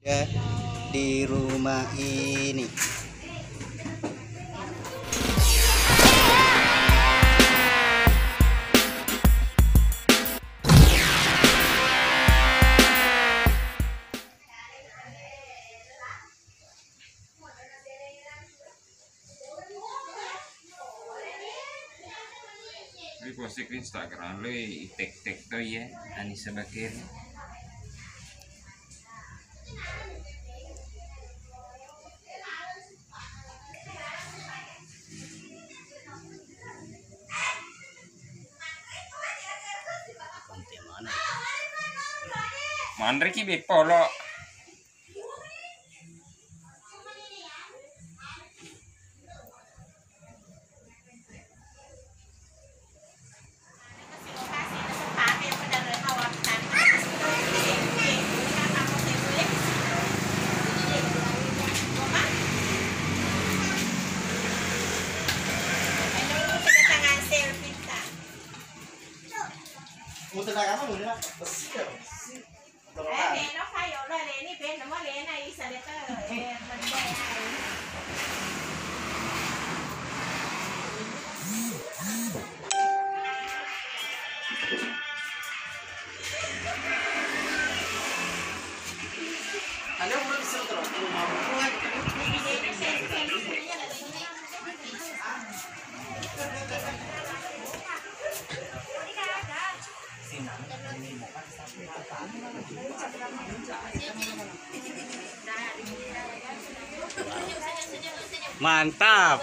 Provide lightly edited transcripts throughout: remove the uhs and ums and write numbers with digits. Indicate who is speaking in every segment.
Speaker 1: Ya, di rumah ini.
Speaker 2: Lui posti ke Instagram, lui tek-tek tuh ya, Anissa Bakir.
Speaker 1: Konten mana?
Speaker 2: Mandre ki bepolo.
Speaker 1: Muter na kamu muna. Bersih.
Speaker 3: Nó khai ở đây này, bên nó mới lên này, sẽ để tới mình đây.
Speaker 1: Ada belum bisa terus. Mantap.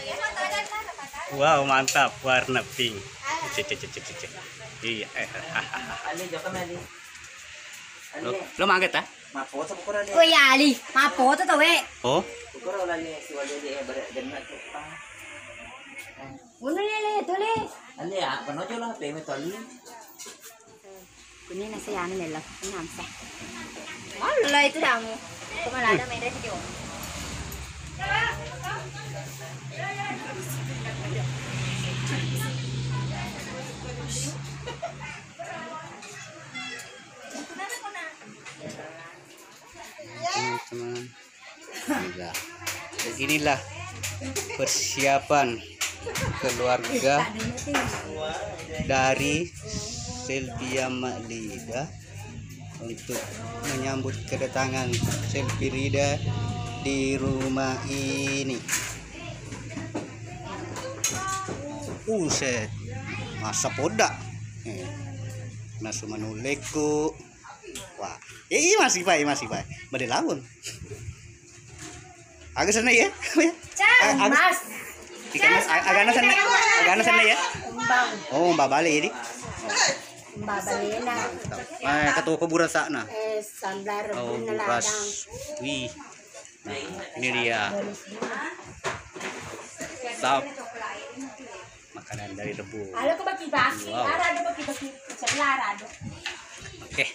Speaker 1: Wow, mantap warna pink. Cek. Iya. Lo mangket ah?
Speaker 4: Oh ya Ali, mapo to we.
Speaker 1: Oh.
Speaker 4: Uno le to le. Kunin na saya nila. Ngam sa. Wala itu dah mo. Kumalada may dito yo.
Speaker 1: Teman-teman, beginilah persiapan keluarga dari Selvia Maklida untuk menyambut kedatangan Selvirida di rumah ini. Set masa poda nasu manuleku. Wah, iya masih baik. Badai lamun. Agak sana ya.
Speaker 4: Mas.
Speaker 1: Agak sana ya. Oh, Mbak Bale ini.
Speaker 4: Mbak Balena.
Speaker 1: Ketua keburas sana.
Speaker 4: Samblar
Speaker 1: Oh,
Speaker 4: na
Speaker 1: buras.
Speaker 4: ladang.
Speaker 1: Wih. Nah, ini dia. Sap. Makanan dari rebus.
Speaker 4: Halo ko baki-baki.
Speaker 1: Wow.
Speaker 4: Arado baki-baki. Sa larado.
Speaker 1: Oke.